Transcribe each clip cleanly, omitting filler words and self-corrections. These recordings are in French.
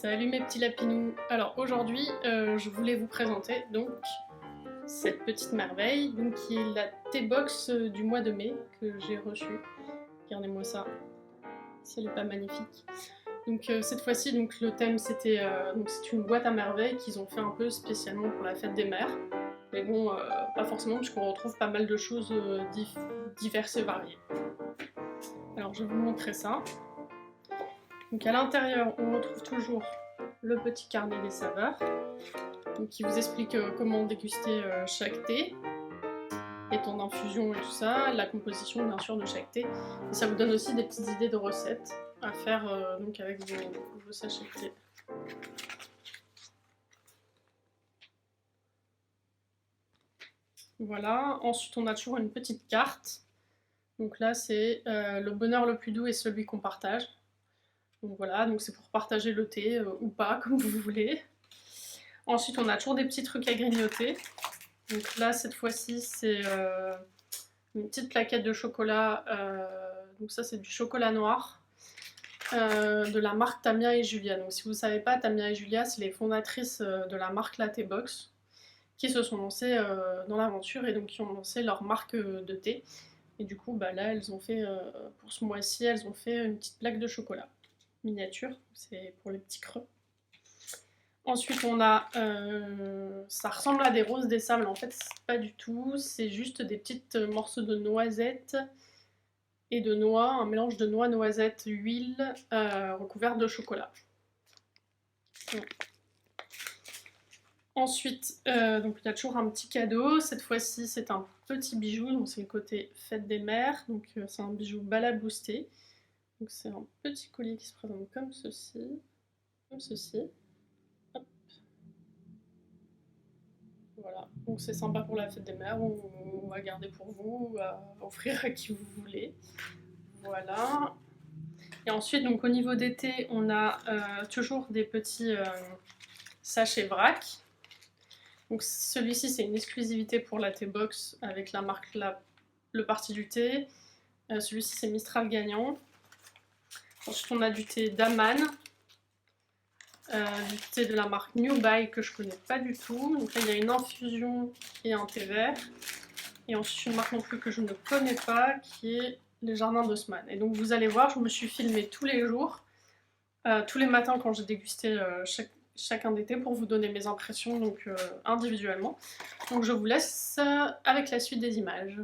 Salut mes petits lapinous. Alors aujourd'hui, je voulais vous présenter donc cette petite merveille, donc qui est la T-Box du mois de mai que j'ai reçue. Regardez-moi ça, si elle est pas magnifique. Donc cette fois-ci, donc le thème c'était donc c'est une boîte à merveilles qu'ils ont fait un peu spécialement pour la fête des mères. Mais bon, pas forcément puisqu'on retrouve pas mal de choses diverses et variées. Alors je vais vous montrer ça. Donc à l'intérieur, on retrouve toujours le petit carnet des saveurs, donc qui vous explique comment déguster chaque thé, les temps d'infusion et tout ça, la composition bien sûr de chaque thé, et ça vous donne aussi des petites idées de recettes à faire donc avec vos sachets de thé. Voilà, ensuite on a toujours une petite carte, donc là c'est le bonheur le plus doux est celui qu'on partage. Donc voilà, donc c'est pour partager le thé ou pas, comme vous voulez. Ensuite, on a toujours des petits trucs à grignoter. Donc là, cette fois-ci, c'est une petite plaquette de chocolat. Donc ça, c'est du chocolat noir de la marque Tamia et Julia. Donc si vous ne savez pas, Tamia et Julia, c'est les fondatrices de la marque La T-Box qui se sont lancées dans l'aventure et donc qui ont lancé leur marque de thé. Et du coup, bah, là, elles ont fait, pour ce mois-ci, elles ont fait une petite plaque de chocolat miniature. C'est pour les petits creux. Ensuite, on a, ça ressemble à des roses des sables, en fait, pas du tout, c'est juste des petites morceaux de noisettes et de noix, un mélange de noix, noisettes, huile, recouverte de chocolat. Voilà. Ensuite, donc il y a toujours un petit cadeau, cette fois-ci c'est un petit bijou, donc c'est le côté fête des mères, donc c'est un bijou balaboosté. Donc c'est un petit collier qui se présente comme ceci, comme ceci. Voilà, donc c'est sympa pour la fête des mères, on va garder pour vous, à offrir à qui vous voulez. Voilà. Et ensuite, donc au niveau des thés, on a toujours des petits sachets vrac. Donc celui-ci, c'est une exclusivité pour la T-Box avec la marque Le Parti du thé. Celui-ci, c'est Mistral gagnant. Ensuite, on a du thé Daman. Du thé de la marque New Buy que je connais pas du tout. Donc là, il y a une infusion et un thé vert. Et ensuite, une marque non plus que je ne connais pas, qui est Les Jardins d'Haussmann. Et donc, vous allez voir, je me suis filmée tous les jours, tous les matins quand j'ai dégusté chacun des thés pour vous donner mes impressions donc, individuellement. Donc, je vous laisse avec la suite des images.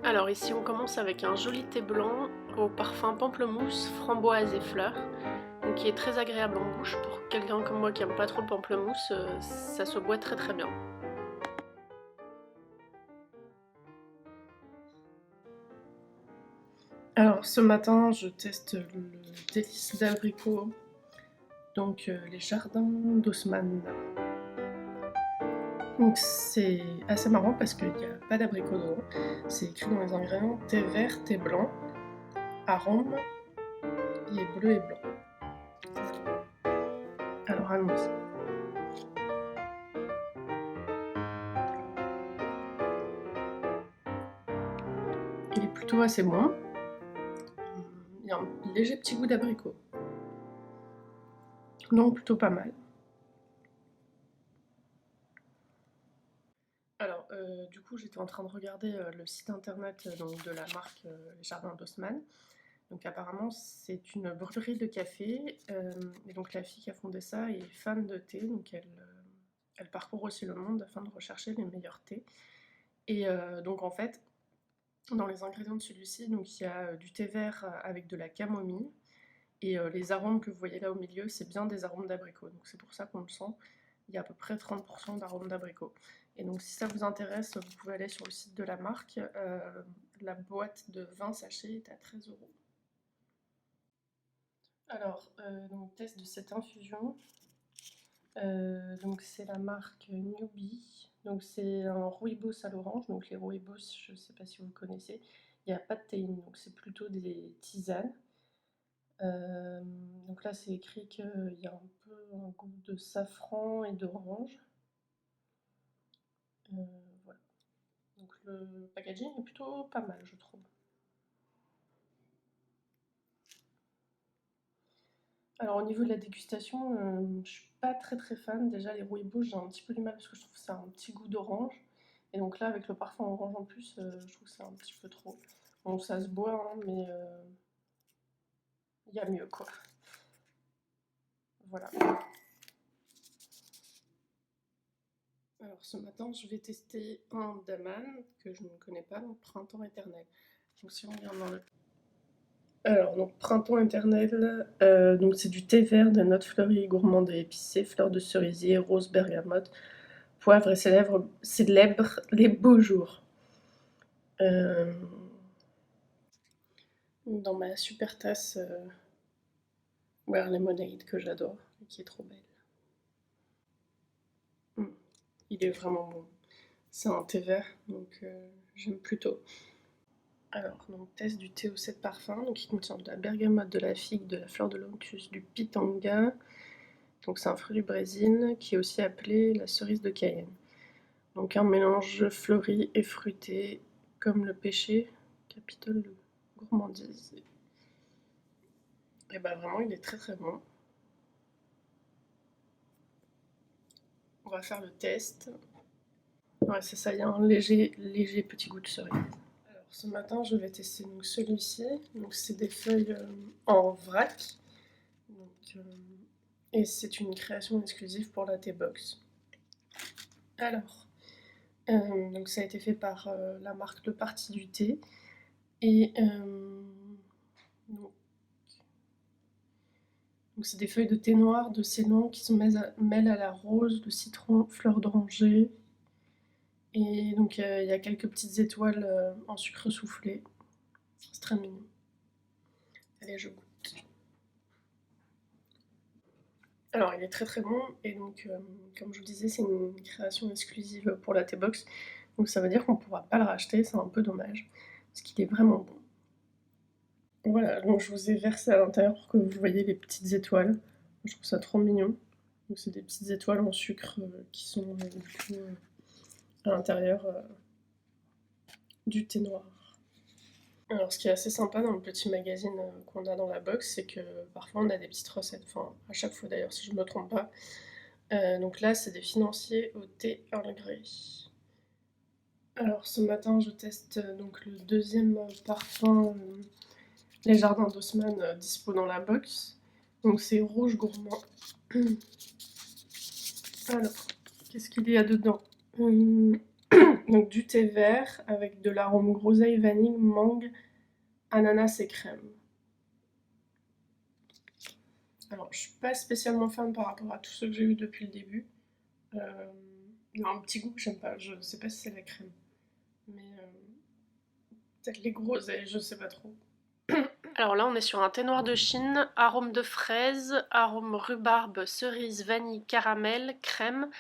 Alors ici on commence avec un joli thé blanc au parfum pamplemousse, framboise et fleurs, donc qui est très agréable en bouche. Pour quelqu'un comme moi qui aime pas trop le pamplemousse, ça se boit très très bien. Alors ce matin je teste le délice d'abricot, donc les jardins d'Haussmann. Donc c'est assez marrant parce qu'il n'y a pas d'abricot dedans, c'est écrit dans les ingrédients thé vert, thé blanc, arôme et bleu et blanc. Alors allons-y. Il est plutôt assez bon. Il y a un léger petit goût d'abricot. Donc plutôt pas mal. Alors du coup j'étais en train de regarder le site internet donc, de la marque Les Jardins d'Haussmann. Donc apparemment c'est une brûlerie de café et donc la fille qui a fondé ça est fan de thé, donc elle parcourt aussi le monde afin de rechercher les meilleurs thés. Et donc en fait dans les ingrédients de celui-ci, donc il y a du thé vert avec de la camomille et les arômes que vous voyez là au milieu c'est bien des arômes d'abricot, donc c'est pour ça qu'on le sent. Il y a à peu près 30% d'arômes d'abricot. Et donc si ça vous intéresse, vous pouvez aller sur le site de la marque. La boîte de 20 sachets est à 13 €. Alors, donc test de cette infusion. Donc c'est la marque Newbie. Donc c'est un rooibos à l'orange. Donc les rooibos, je ne sais pas si vous connaissez. il n'y a pas de théine, donc c'est plutôt des tisanes. Donc là c'est écrit qu'il y a un peu un goût de safran et d'orange. Voilà. Donc le packaging est plutôt pas mal, je trouve. Alors au niveau de la dégustation, je suis pas très fan. Déjà les rooibos, j'ai un petit peu du mal parce que je trouve que ça a un petit goût d'orange. Et donc là avec le parfum orange en plus, je trouve que c'est un petit peu trop. Bon ça se boit, hein, mais il y a mieux quoi. Voilà. Alors ce matin, je vais tester un Daman que je ne connais pas, donc Printemps éternel. Donc si on regarde dans le... Alors donc Printemps éternel, donc c'est du thé vert, de notes fleuries, gourmandes et épicées, fleurs de cerisier, rose, bergamote, poivre et célèbre les beaux jours. Dans ma super tasse Wear Lemonade que j'adore et qui est trop belle. Il est vraiment bon. C'est un thé vert, donc j'aime plutôt. Alors, donc test du thé aux 7 parfums, donc il contient de la bergamote, de la figue, de la fleur de lotus, du pitanga. Donc c'est un fruit du Brésil qui est aussi appelé la cerise de Cayenne. Donc un mélange fleuri et fruité comme le péché, capitole de gourmandise. Et bah vraiment il est très bon. On va faire le test. Ouais c'est ça, il y a un léger petit goût de cerise. Alors ce matin je vais tester donc celui-ci. Donc c'est des feuilles en vrac. Donc, et c'est une création exclusive pour la T-Box. Alors, donc ça a été fait par la marque Le Parti du Thé. Et donc c'est des feuilles de thé noir, de céylon qui se mêlent à la rose, de citron, fleur d'oranger. Et donc il y a quelques petites étoiles en sucre soufflé. C'est très mignon. Allez, je goûte. Alors il est très bon et donc comme je vous disais c'est une création exclusive pour la T-Box. Donc ça veut dire qu'on ne pourra pas le racheter, c'est un peu dommage. Parce qu'il est vraiment bon. Voilà, donc je vous ai versé à l'intérieur pour que vous voyez les petites étoiles. Je trouve ça trop mignon. Donc c'est des petites étoiles en sucre qui sont du coup à l'intérieur du thé noir. Alors ce qui est assez sympa dans le petit magazine qu'on a dans la box, c'est que parfois on a des petites recettes, enfin à chaque fois d'ailleurs si je ne me trompe pas. Donc là c'est des financiers au thé Earl Grey. Alors ce matin je teste donc le deuxième parfum Les Jardins d'Haussmann dispo dans la box. Donc c'est rouge gourmand. Alors, qu'est-ce qu'il y a dedans? Donc du thé vert avec de l'arôme groseille, vanille, mangue, ananas et crème. Alors, je suis pas spécialement fan par rapport à tous ceux que j'ai eu depuis le début. Il y a un petit goût que j'aime pas, je sais pas si c'est la crème. Mais peut-être les groseilles, je sais pas trop. Alors là, on est sur un thé noir de Chine, arôme de fraise, arôme rhubarbe, cerise, vanille, caramel, crème,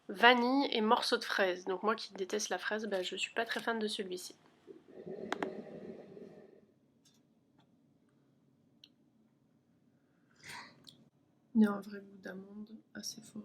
vanille et morceaux de fraise. Donc moi qui déteste la fraise, bah, je suis pas très fan de celui-ci. Il y a un vrai goût d'amande assez fort.